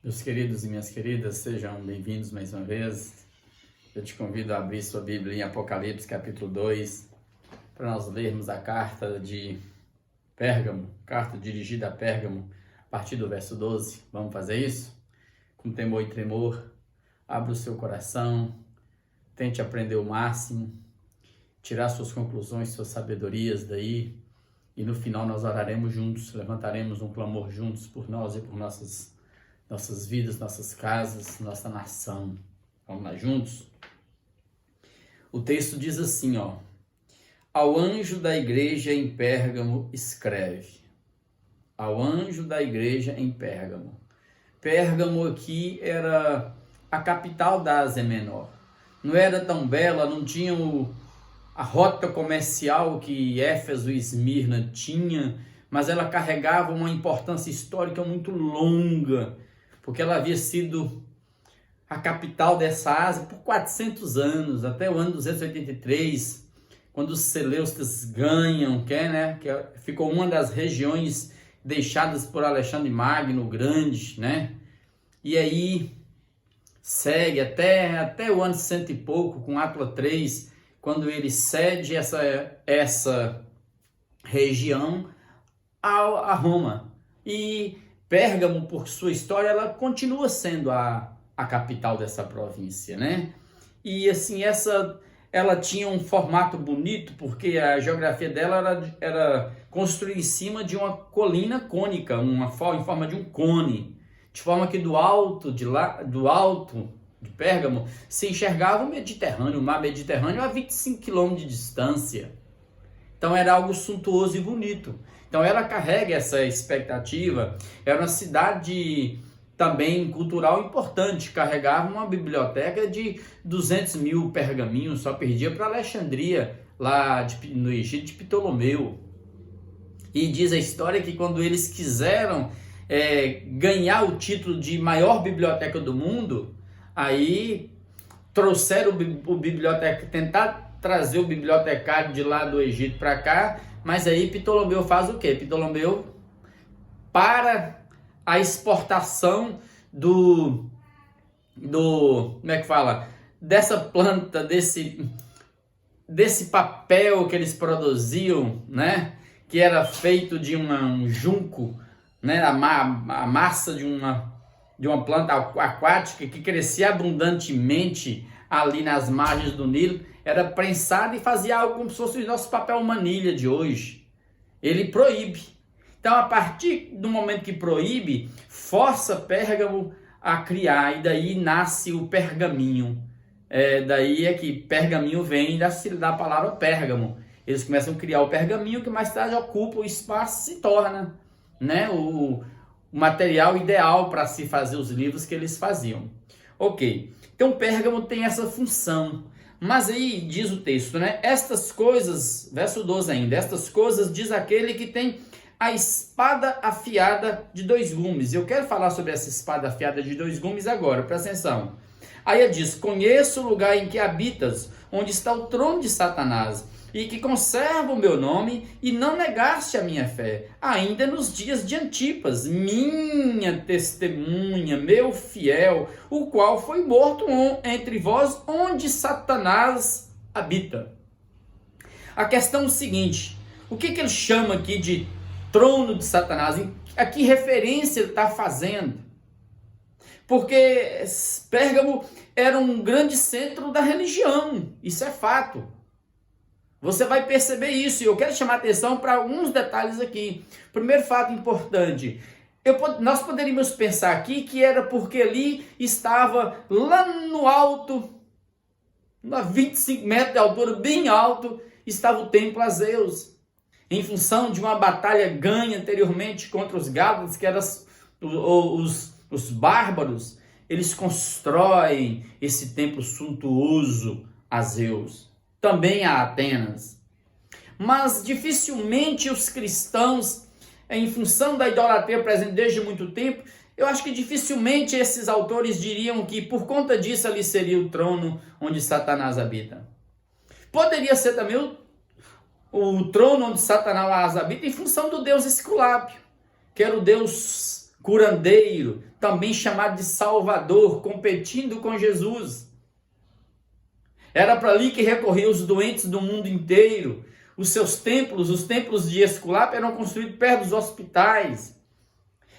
Meus queridos e minhas queridas, sejam bem-vindos mais uma vez. Eu te convido a abrir sua Bíblia em Apocalipse, capítulo 2, para nós lermos a carta de Pérgamo, carta dirigida a Pérgamo, a partir do verso 12. Vamos fazer isso? Com temor e tremor, abra o seu coração, tente aprender o máximo, tirar suas conclusões, suas sabedorias daí, e no final nós oraremos juntos, levantaremos um clamor juntos por nós e por nossas vidas, nossas casas, nossa nação. Vamos lá juntos? O texto diz assim, ao anjo da igreja em Pérgamo escreve. Ao anjo da igreja em Pérgamo. Pérgamo aqui era a capital da Ásia Menor. Não era tão bela, não tinha a rota comercial que Éfeso e Esmirna tinha, mas ela carregava uma importância histórica muito longa, porque ela havia sido a capital dessa Ásia por 400 anos, até o ano 283, quando os Seleucidas ganham, que ficou uma das regiões deixadas por Alexandre Magno, o Grande, E aí segue até o ano 100 e pouco, com Átila III, quando ele cede essa região a Roma. E Pérgamo, por sua história, ela continua sendo a capital dessa província, E assim, ela tinha um formato bonito, porque a geografia dela era construída em cima de uma colina cônica, em forma de um cone, de forma que do alto de Pérgamo se enxergava o Mediterrâneo, o mar Mediterrâneo a 25 quilômetros de distância. Então era algo suntuoso e bonito. Então ela carrega essa expectativa. Era uma cidade também cultural importante. Carregava uma biblioteca de 200 mil pergaminhos. Só perdia para Alexandria, lá no Egito, de Ptolomeu. E diz a história que quando eles quiseram ganhar o título de maior biblioteca do mundo, aí trouxeram o bibliotecário, tentar trazer o bibliotecário de lá do Egito para cá, mas aí Ptolomeu faz o quê? Ptolomeu para a exportação dessa planta, desse papel que eles produziam, que era feito de um junco, a massa de uma planta aquática que crescia abundantemente ali nas margens do Nilo, era prensada e fazia algo como se fosse o nosso papel manilha de hoje. Ele proíbe. Então, a partir do momento que proíbe, força Pérgamo a criar, e daí nasce o pergaminho. Daí é que pergaminho vem da palavra Pérgamo. Eles começam a criar o pergaminho, que mais tarde ocupa o espaço e se torna o material ideal para se fazer os livros que eles faziam. Ok, então Pérgamo tem essa função, mas aí diz o texto, estas coisas, verso 12 ainda, estas coisas diz aquele que tem a espada afiada de 2 gumes. Eu quero falar sobre essa espada afiada de 2 gumes agora, presta atenção. Aí ele diz, conheço o lugar em que habitas, onde está o trono de Satanás, e que conserva o meu nome, e não negaste a minha fé, ainda nos dias de Antipas, minha testemunha, meu fiel, o qual foi morto entre vós, onde Satanás habita. A questão é o seguinte, o que ele chama aqui de trono de Satanás? A que referência ele está fazendo? Porque Pérgamo era um grande centro da religião, isso é fato. Você vai perceber isso, e eu quero chamar a atenção para alguns detalhes aqui. Primeiro fato importante, nós poderíamos pensar aqui que era porque ali estava lá no alto, a 25 metros de altura, bem alto, estava o templo a Zeus. Em função de uma batalha ganha anteriormente contra os Gálatas, que eram os bárbaros, eles constroem esse templo suntuoso a Zeus. Também a Atenas. Mas dificilmente os cristãos, em função da idolatria presente desde muito tempo, eu acho que dificilmente esses autores diriam que por conta disso ali seria o trono onde Satanás habita. Poderia ser também o trono onde Satanás habita em função do deus Esculápio, que era o deus curandeiro, também chamado de Salvador, competindo com Jesus. Era para ali que recorriam os doentes do mundo inteiro. Os seus templos, os templos de Esculápio, eram construídos perto dos hospitais.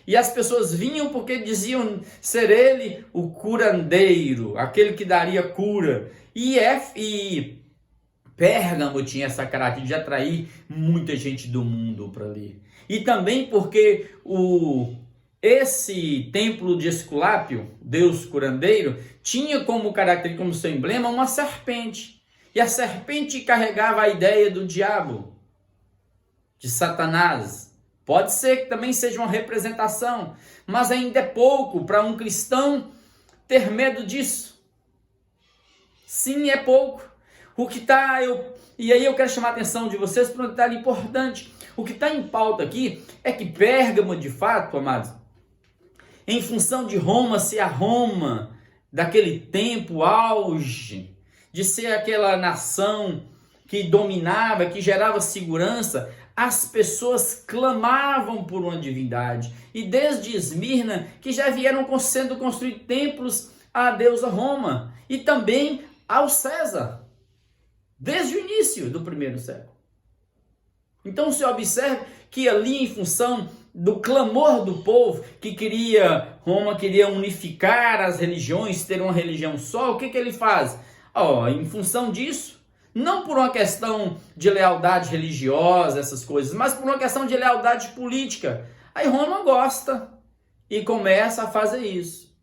E as pessoas vinham porque diziam ser ele o curandeiro, aquele que daria cura. E Pérgamo tinha essa característica de atrair muita gente do mundo para ali. E também porque esse templo de Esculápio, Deus curandeiro, tinha como característica, como seu emblema, uma serpente. E a serpente carregava a ideia do diabo, de Satanás. Pode ser que também seja uma representação, mas ainda é pouco para um cristão ter medo disso. Sim, é pouco. E aí eu quero chamar a atenção de vocês para um detalhe importante. O que está em pauta aqui é que Pérgamo, de fato, amados, em função de Roma ser a Roma daquele tempo auge, de ser aquela nação que dominava, que gerava segurança, as pessoas clamavam por uma divindade. E desde Esmirna, que já vieram sendo construídos templos à deusa Roma e também ao César, desde o início do primeiro século. Então se observa que ali, em função do clamor do povo, que Roma queria unificar as religiões, ter uma religião só, o que ele faz? Em função disso, não por uma questão de lealdade religiosa, essas coisas, mas por uma questão de lealdade política. Aí Roma gosta e começa a fazer isso.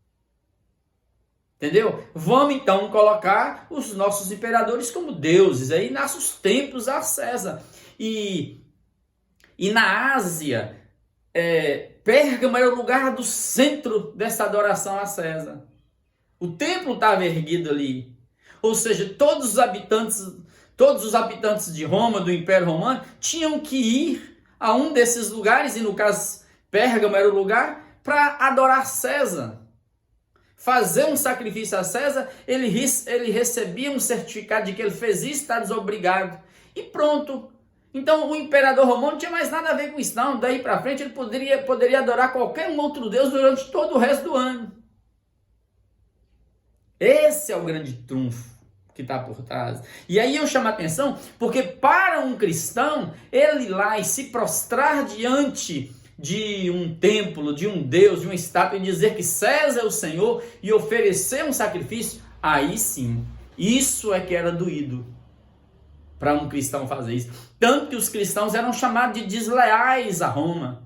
Entendeu? Vamos então colocar os nossos imperadores como deuses. Aí nascem os templos a César. E na Ásia, Pérgamo era o lugar do centro dessa adoração a César. O templo estava erguido ali. Ou seja, todos os habitantes de Roma, do Império Romano, tinham que ir a um desses lugares, e no caso Pérgamo era o lugar, para adorar César. Fazer um sacrifício a César, ele recebia um certificado de que ele fez isso, está desobrigado. E pronto. Então o imperador romano não tinha mais nada a ver com isso, não. Daí para frente ele poderia adorar qualquer um outro deus durante todo o resto do ano. Esse é o grande trunfo que está por trás. E aí eu chamo a atenção, porque para um cristão, ele ir lá e se prostrar diante de um templo, de um Deus, de uma estátua, e dizer que César é o Senhor, e oferecer um sacrifício, aí sim, isso é que era doído para um cristão fazer isso. Tanto que os cristãos eram chamados de desleais a Roma,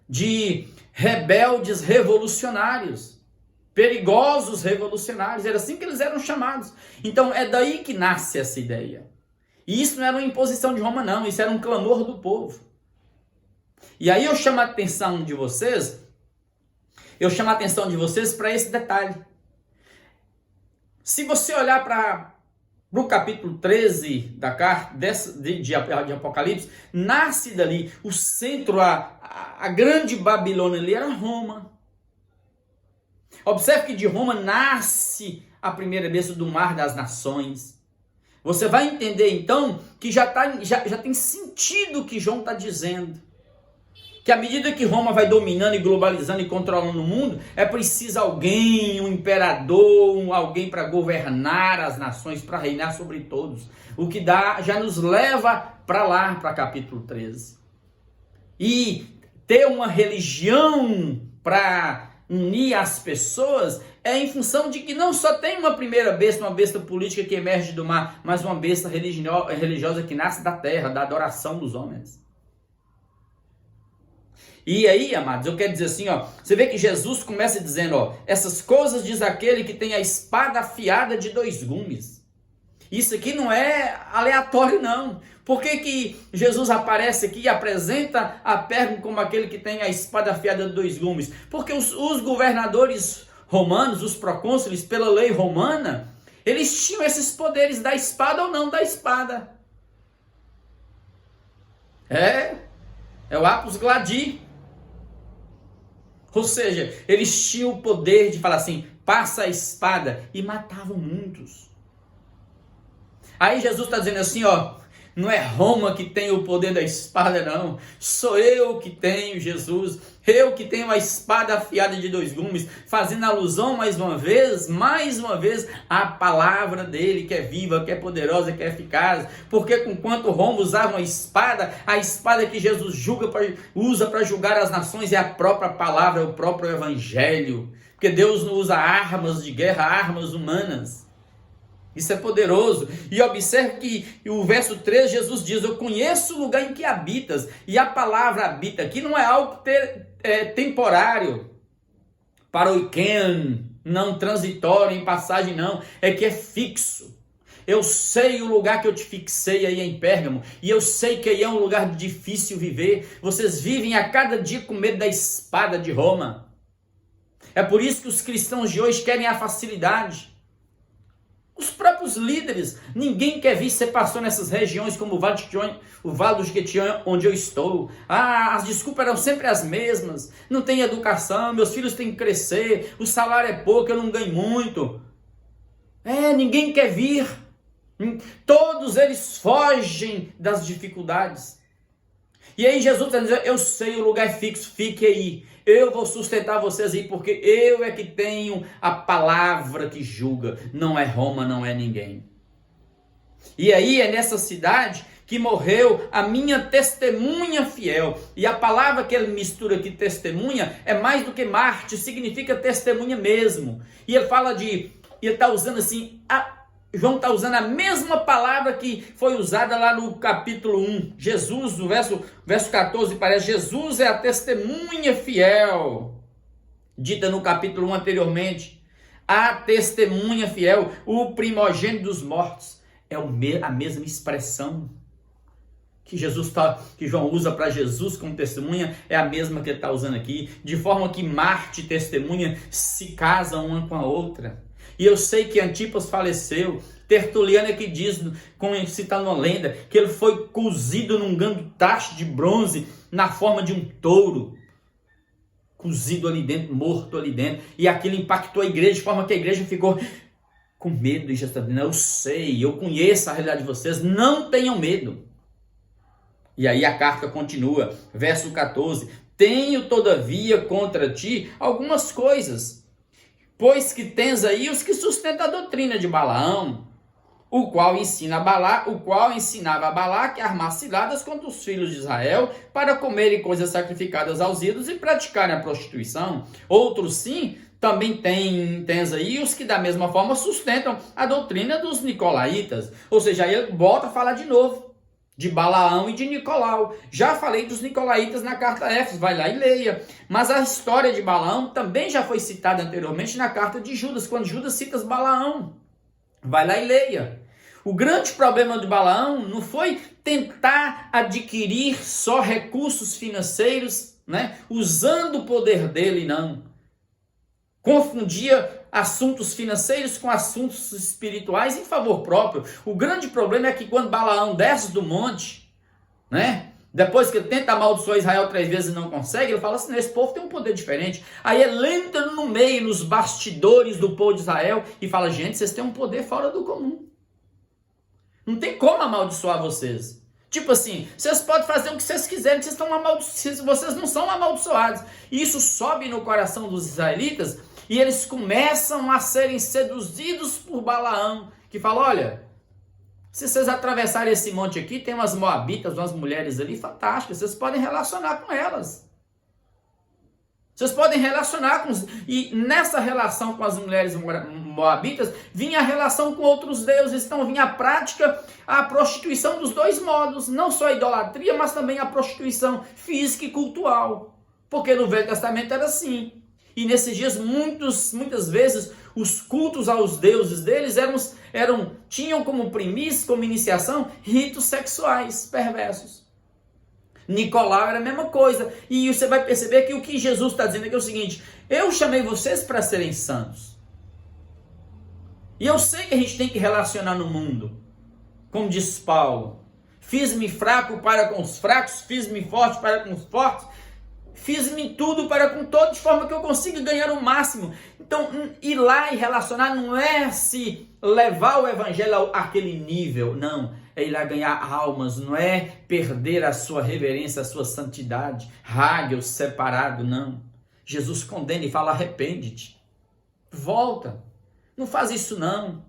de rebeldes revolucionários, perigosos revolucionários, era assim que eles eram chamados. Então é daí que nasce essa ideia. E isso não era uma imposição de Roma, não, isso era um clamor do povo. E aí eu chamo a atenção de vocês para esse detalhe. Se você olhar para o capítulo 13 da carta de Apocalipse, nasce dali o centro, a grande Babilônia ali era Roma. Observe que de Roma nasce a primeira besta do mar das nações. Você vai entender então que já tem sentido o que João está dizendo. Que à medida que Roma vai dominando e globalizando e controlando o mundo, é preciso alguém, um imperador, alguém para governar as nações, para reinar sobre todos. O que já nos leva para lá, para capítulo 13. E ter uma religião para unir as pessoas é em função de que não só tem uma primeira besta, uma besta política que emerge do mar, mas uma besta religiosa que nasce da terra, da adoração dos homens. E aí, amados, eu quero dizer assim, você vê que Jesus começa dizendo, essas coisas diz aquele que tem a espada afiada de 2 gumes. Isso aqui não é aleatório, não. Por que Jesus aparece aqui e apresenta a Pérgamo como aquele que tem a espada afiada de 2 gumes? Porque os governadores romanos, os procônsules, pela lei romana, eles tinham esses poderes da espada ou não da espada. É o apus gladi. Ou seja, eles tinham o poder de falar assim, passa a espada, e matavam muitos. Aí Jesus está dizendo assim, Não é Roma que tem o poder da espada, não. Sou eu que tenho Jesus. Eu que tenho a espada afiada de 2 gumes, fazendo alusão mais uma vez, à palavra dele, que é viva, que é poderosa, que é eficaz. Porque enquanto Roma usava a espada que Jesus usa para julgar as nações é a própria palavra, é o próprio evangelho. Porque Deus não usa armas de guerra, armas humanas. Isso é poderoso. E observe que o verso 3, Jesus diz: eu conheço o lugar em que habitas. E a palavra habita aqui não é algo temporário, paroiken, não transitório, em passagem, não. É que é fixo. Eu sei o lugar que eu te fixei aí em Pérgamo. E eu sei que aí é um lugar difícil viver. Vocês vivem a cada dia com medo da espada de Roma. É por isso que os cristãos de hoje querem a facilidade. Os próprios líderes, ninguém quer vir ser pastor nessas regiões como o Vale do Jequitinhonha, onde eu estou. As desculpas eram sempre as mesmas. Não tem educação, meus filhos têm que crescer, o salário é pouco, eu não ganho muito. Ninguém quer vir. Todos eles fogem das dificuldades. E aí Jesus está dizendo: eu sei, o lugar é fixo, fique aí. Eu vou sustentar vocês aí, porque eu é que tenho a palavra que julga. Não é Roma, não é ninguém. E aí é nessa cidade que morreu a minha testemunha fiel. E a palavra que ele mistura aqui, testemunha, é mais do que mártir, significa testemunha mesmo. E ele fala ele está usando assim, João está usando a mesma palavra que foi usada lá no capítulo 1. Jesus, no verso 14, parece: Jesus é a testemunha fiel, dita no capítulo 1 anteriormente. A testemunha fiel, o primogênito dos mortos. É a mesma expressão que João usa para Jesus como testemunha, é a mesma que ele está usando aqui, de forma que Marte e testemunha se casam uma com a outra. E eu sei que Antipas faleceu. Tertuliano é que diz, como citado numa lenda, que ele foi cozido num grande tacho de bronze na forma de um touro. Cozido ali dentro, morto ali dentro. E aquilo impactou a igreja, de forma que a igreja ficou com medo. E Jesus está dizendo: eu sei, eu conheço a realidade de vocês, não tenham medo. E aí a carta continua, verso 14: tenho todavia contra ti algumas coisas, pois que tens aí os que sustentam a doutrina de Balaão, o qual ensinava a Balaque a armar ciladas contra os filhos de Israel, para comerem coisas sacrificadas aos ídolos e praticarem a prostituição. Outros sim, também tens aí os que da mesma forma sustentam a doutrina dos nicolaítas. Ou seja, aí ele volta a falar de novo de Balaão e de Nicolau. Já falei dos nicolaítas na carta a Éfeso, vai lá e leia. Mas a história de Balaão também já foi citada anteriormente na carta de Judas, quando Judas cita Balaão. Vai lá e leia. O grande problema de Balaão não foi tentar adquirir só recursos financeiros, usando o poder dele, não. Confundia assuntos financeiros com assuntos espirituais em favor próprio. O grande problema é que quando Balaão desce do monte, depois que ele tenta amaldiçoar Israel 3 vezes e não consegue, ele fala assim: esse povo tem um poder diferente. Aí ele entra no meio, nos bastidores do povo de Israel e fala: gente, vocês têm um poder fora do comum. Não tem como amaldiçoar vocês. Tipo assim, vocês podem fazer o que vocês quiserem, vocês não são amaldiçoados. E isso sobe no coração dos israelitas e eles começam a serem seduzidos por Balaão, que fala: olha, se vocês atravessarem esse monte aqui, tem umas moabitas, umas mulheres ali fantásticas, vocês podem relacionar com elas. Vocês podem relacionar com... E nessa relação com as mulheres moabitas, vinha a relação com outros deuses. Então vinha a prática, a prostituição dos dois modos. Não só a idolatria, mas também a prostituição física e cultural. Porque no Velho Testamento era assim. E nesses dias, muitas vezes, os cultos aos deuses deles tinham como primícia, como iniciação, ritos sexuais perversos. Nicolau era a mesma coisa. E você vai perceber que o que Jesus está dizendo aqui é o seguinte: eu chamei vocês para serem santos. E eu sei que a gente tem que relacionar no mundo. Como diz Paulo: fiz-me fraco para com os fracos, fiz-me forte para com os fortes, fiz-me tudo para com todos, de forma que eu consiga ganhar o máximo. Então, ir lá e relacionar não é se levar o evangelho àquele nível, não. é ir lá ganhar almas, não é perder a sua reverência, a sua santidade, Hagel, separado, não. Jesus condena e fala: arrepende-te, volta, não faz isso não.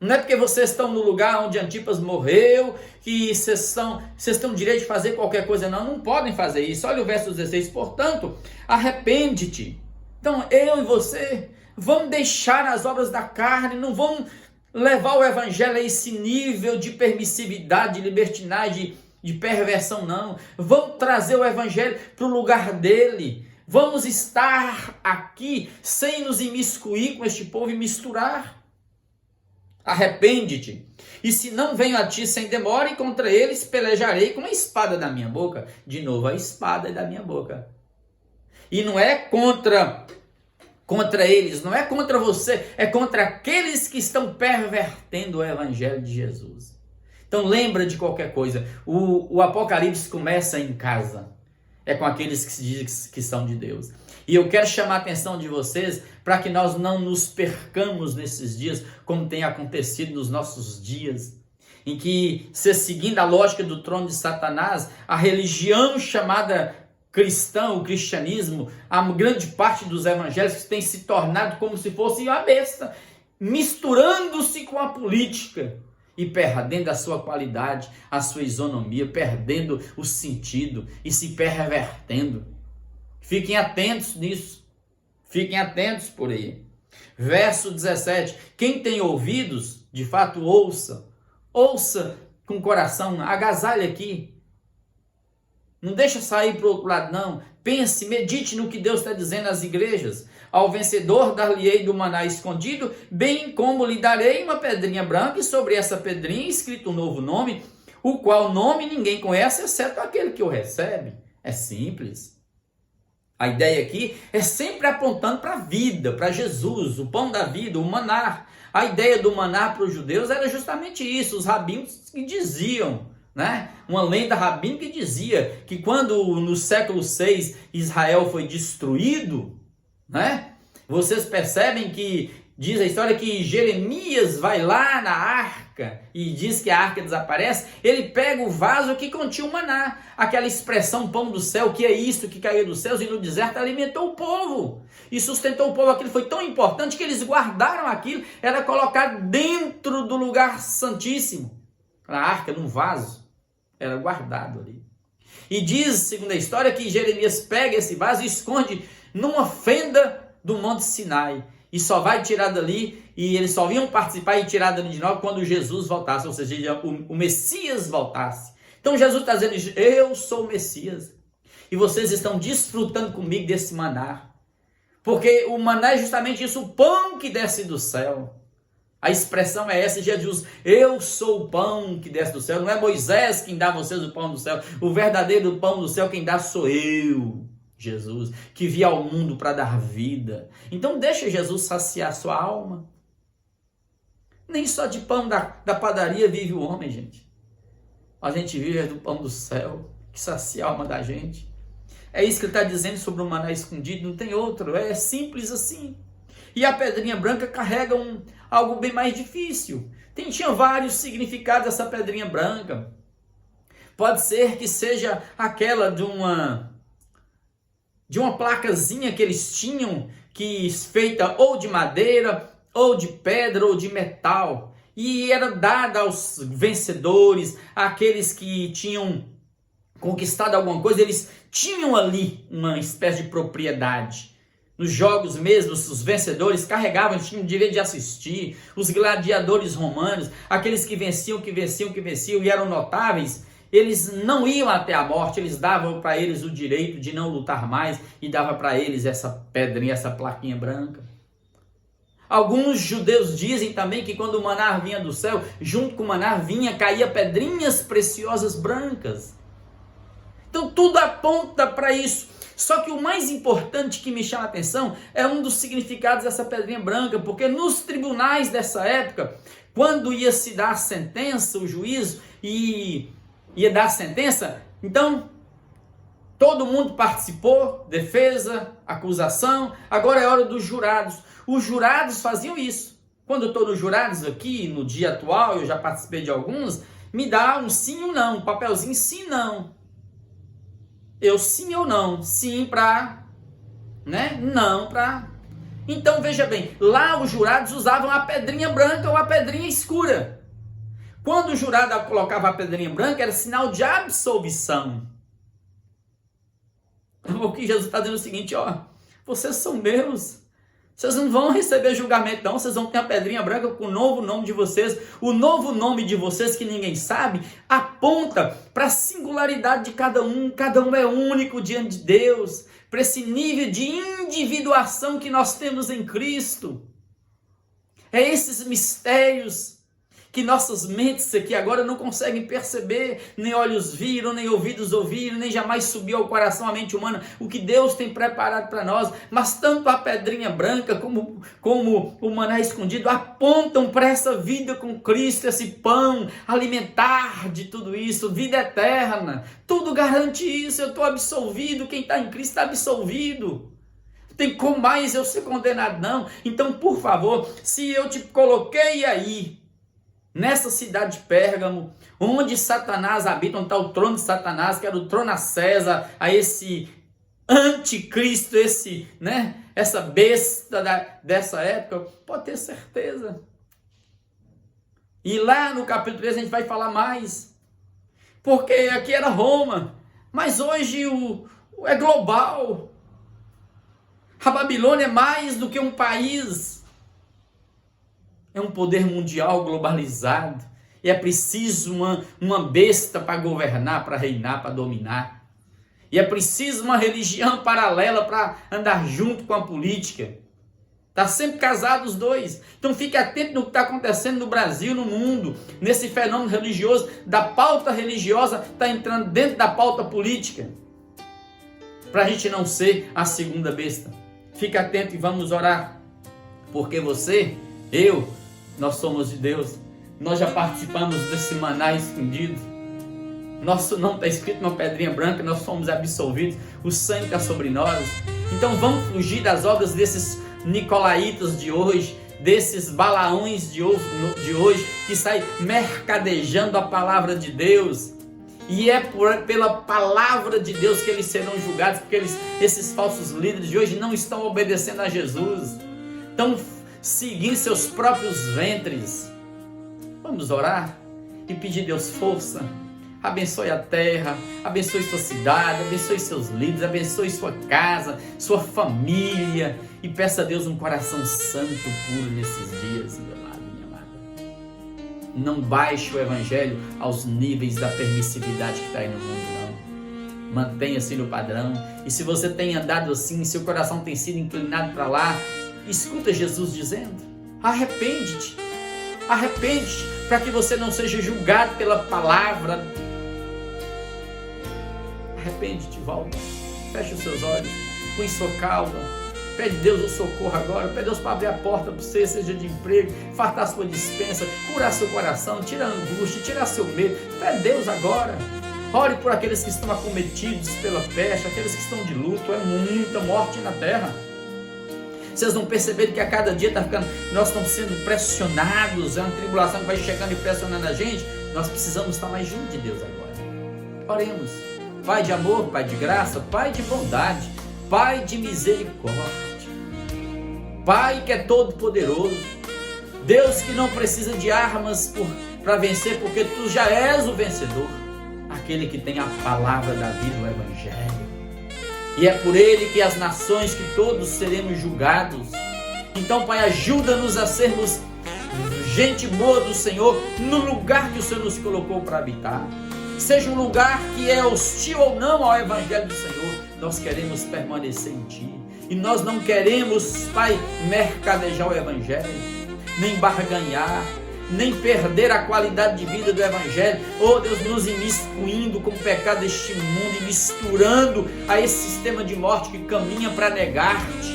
Não é porque vocês estão no lugar onde Antipas morreu, que vocês têm o direito de fazer qualquer coisa, não. Não podem fazer isso. Olha o verso 16. Portanto, arrepende-te. Então, eu e você, vamos deixar as obras da carne, não vamos levar o evangelho a esse nível de permissividade, de libertinagem, de perversão, não. Vamos trazer o evangelho para o lugar dele. Vamos estar aqui sem nos imiscuir com este povo e misturar. Arrepende-te, e se não venho a ti sem demora, e contra eles pelejarei com a espada da minha boca. De novo, a espada é da minha boca. E não é contra eles, não é contra você, é contra aqueles que estão pervertendo o evangelho de Jesus. Então lembra de qualquer coisa, o Apocalipse começa em casa, é com aqueles que se dizem que são de Deus. E eu quero chamar a atenção de vocês para que nós não nos percamos nesses dias, como tem acontecido nos nossos dias, em que, se seguindo a lógica do trono de Satanás, a religião chamada cristã, o cristianismo, a grande parte dos evangélicos tem se tornado como se fosse uma besta, misturando-se com a política e perdendo a sua qualidade, a sua isonomia, perdendo o sentido e se pervertendo. Fiquem atentos nisso. Fiquem atentos por aí. Verso 17. Quem tem ouvidos, de fato ouça. Ouça com o coração. Agasalhe aqui. Não deixa sair para o outro lado, não. Pense, medite no que Deus está dizendo às igrejas. Ao vencedor dar-lhe-ei do maná escondido, bem como lhe darei uma pedrinha branca, e sobre essa pedrinha escrito um novo nome, o qual nome ninguém conhece, exceto aquele que o recebe. É simples. A ideia aqui é sempre apontando para a vida, para Jesus, o pão da vida, o maná. A ideia do maná para os judeus era justamente isso. Os rabinos que diziam, né? Uma lenda rabínica que dizia que quando no século 6 Israel foi destruído, né? Vocês percebem que diz a história que Jeremias vai lá na arca e diz que a arca desaparece. Ele pega o vaso que continha o maná, aquela expressão pão do céu, que é isso que caiu dos céus e no deserto alimentou o povo e sustentou o povo. Aquilo foi tão importante que eles guardaram aquilo, era colocado dentro do lugar santíssimo, a arca num vaso, era guardado ali. E diz, segundo a história, que Jeremias pega esse vaso e esconde numa fenda do Monte Sinai. E só vai tirar dali, e eles só iam participar e tirar dali de novo quando Jesus voltasse, ou seja, o Messias voltasse. Então Jesus está dizendo: eu sou o Messias, e vocês estão desfrutando comigo desse maná, porque o maná é justamente isso, o pão que desce do céu. A expressão é essa, Jesus: eu sou o pão que desce do céu. Não é Moisés quem dá a vocês o pão do céu, o verdadeiro pão do céu quem dá sou eu, Jesus, que vi ao mundo para dar vida. Então deixa Jesus saciar sua alma. Nem só de pão da padaria vive o homem, gente. A gente vive do pão do céu, que sacia a alma da gente. É isso que ele está dizendo sobre o maná escondido, não tem outro, é simples assim. E a pedrinha branca carrega algo bem mais difícil. Tinha vários significados essa pedrinha branca. Pode ser que seja aquela de uma placazinha que eles tinham, que feita ou de madeira, ou de pedra, ou de metal, e era dada aos vencedores, aqueles que tinham conquistado alguma coisa, eles tinham ali uma espécie de propriedade. Nos jogos mesmo, os vencedores carregavam, tinham o direito de assistir, os gladiadores romanos, aqueles que venciam, e eram notáveis, eles não iam até a morte, eles davam para eles o direito de não lutar mais e dava para eles essa pedrinha, essa plaquinha branca. Alguns judeus dizem também que quando o maná vinha do céu, junto com o maná caía pedrinhas preciosas brancas. Então tudo aponta para isso. Só que o mais importante que me chama a atenção é um dos significados dessa pedrinha branca, porque nos tribunais dessa época, quando ia se dar a sentença, o juízo, e ia dar a sentença, então todo mundo participou, defesa, acusação, agora é hora dos jurados. Os jurados faziam isso. Quando eu estou nos jurados aqui, no dia atual, eu já participei de alguns, me dá um sim ou não, um papelzinho sim, não. Eu sim ou não, sim para, né? Não para. Então veja bem, lá os jurados usavam a pedrinha branca ou a pedrinha escura. Quando o jurado colocava a pedrinha branca, era sinal de absolvição. O que Jesus está dizendo é o seguinte, ó, vocês são meus, vocês não vão receber julgamento não, vocês vão ter a pedrinha branca com o novo nome de vocês. O novo nome de vocês, que ninguém sabe, aponta para a singularidade de cada um é único diante de Deus, para esse nível de individuação que nós temos em Cristo. É esses mistérios que nossas mentes aqui agora não conseguem perceber, nem olhos viram, nem ouvidos ouviram, nem jamais subiu ao coração a mente humana o que Deus tem preparado para nós. Mas tanto a pedrinha branca como o maná escondido apontam para essa vida com Cristo, esse pão alimentar de tudo isso, vida eterna. Tudo garante isso. Eu estou absolvido, quem está em Cristo está absolvido. Tem como mais eu ser condenado? Não. Então, por favor, se eu te coloquei aí, nessa cidade de Pérgamo, onde Satanás habita, onde está o trono de Satanás, que era o trono a César, a esse anticristo, essa besta dessa época, pode ter certeza. E lá no capítulo 3 a gente vai falar mais, porque aqui era Roma, mas hoje é global. A Babilônia é mais do que um país. É um poder mundial globalizado. E é preciso uma besta para governar, para reinar, para dominar. E é preciso uma religião paralela para andar junto com a política. Está sempre casado os dois. Então fique atento no que está acontecendo no Brasil, no mundo. Nesse fenômeno religioso, da pauta religiosa está entrando dentro da pauta política. Para a gente não ser a segunda besta. Fique atento e vamos orar. Porque você, nós somos de Deus. Nós já participamos desse maná escondido. Nosso nome está escrito numa pedrinha branca. Nós somos absolvidos. O sangue está sobre nós. Então vamos fugir das obras desses nicolaítas de hoje, desses balaões de hoje, que saem mercadejando a palavra de Deus. E é pela palavra de Deus que eles serão julgados, porque esses falsos líderes de hoje não estão obedecendo a Jesus. Estão seguir seus próprios ventres. Vamos orar e pedir a Deus força. Abençoe a terra, abençoe sua cidade, abençoe seus líderes, abençoe sua casa, sua família, e peça a Deus um coração santo, puro nesses dias, meu amado, minha amada. Não baixe o evangelho aos níveis da permissividade que está aí no mundo, não. Mantenha-se no padrão. E se você tem andado assim, seu coração tem sido inclinado para lá, escuta Jesus dizendo, arrepende-te, para que você não seja julgado pela palavra. Arrepende-te, volta, fecha os seus olhos, põe sua calma, pede a Deus o socorro agora, pede a Deus para abrir a porta para você, seja de emprego, fartar sua dispensa, curar seu coração, tirar a angústia, tirar seu medo, pede a Deus agora. Ore por aqueles que estão acometidos pela peste, aqueles que estão de luto, é muita morte na terra. Vocês não perceberam que a cada dia nós estamos sendo pressionados, é uma tribulação que vai chegando e pressionando a gente? Nós precisamos estar mais junto de Deus agora. Oremos. Pai de amor, Pai de graça, Pai de bondade, Pai de misericórdia, Pai que é todo poderoso, Deus que não precisa de armas para vencer, porque Tu já és o vencedor, aquele que tem a palavra da vida, o Evangelho. E é por ele que as nações, que todos seremos julgados. Então, Pai, ajuda-nos a sermos gente boa do Senhor no lugar que o Senhor nos colocou para habitar. Seja um lugar que é hostil ou não ao Evangelho do Senhor, nós queremos permanecer em Ti. E nós não queremos, Pai, mercadejar o Evangelho, nem barganhar, nem perder a qualidade de vida do Evangelho. Oh Deus, nos imiscuindo com o pecado deste mundo e misturando a esse sistema de morte que caminha para negar-te.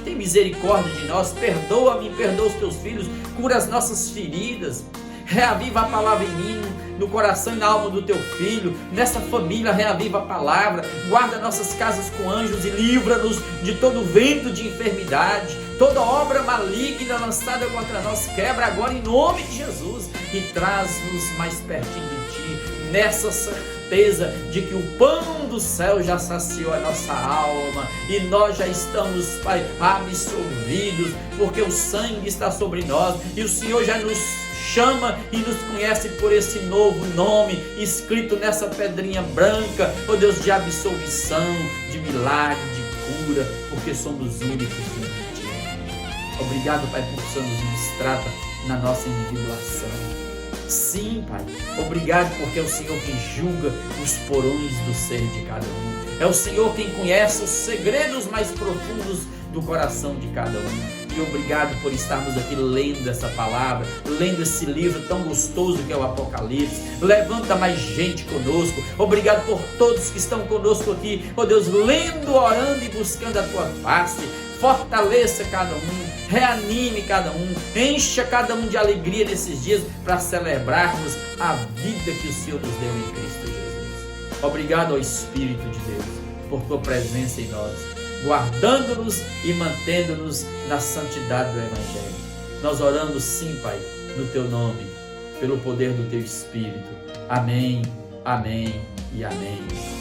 Tem misericórdia de nós, perdoa-me, perdoa os Teus filhos, cura as nossas feridas, reaviva a palavra em mim, no coração e na alma do Teu Filho, nessa família reaviva a palavra, guarda nossas casas com anjos e livra-nos de todo vento de enfermidade. Toda obra maligna lançada contra nós, quebra agora em nome de Jesus e traz-nos mais pertinho de Ti, nessa certeza de que o pão do céu já saciou a nossa alma e nós já estamos, Pai, absolvidos, porque o sangue está sobre nós e o Senhor já nos chama e nos conhece por esse novo nome escrito nessa pedrinha branca, ó Deus, de absolvição, de milagre, de cura, porque somos únicos em Ti. Obrigado, Pai, por Senhor nos trata na nossa individuação. Sim, Pai, obrigado porque é o Senhor quem julga os porões do ser de cada um. É o Senhor quem conhece os segredos mais profundos do coração de cada um. E obrigado por estarmos aqui lendo essa palavra, lendo esse livro tão gostoso que é o Apocalipse. Levanta mais gente conosco. Obrigado por todos que estão conosco aqui, ó Deus, lendo, orando e buscando a Tua face. Fortaleça cada um, reanime cada um, encha cada um de alegria nesses dias para celebrarmos a vida que o Senhor nos deu em Cristo Jesus. Obrigado ao Espírito de Deus por Tua presença em nós, guardando-nos e mantendo-nos na santidade do Evangelho. Nós oramos sim, Pai, no Teu nome, pelo poder do Teu Espírito. Amém, amém e amém.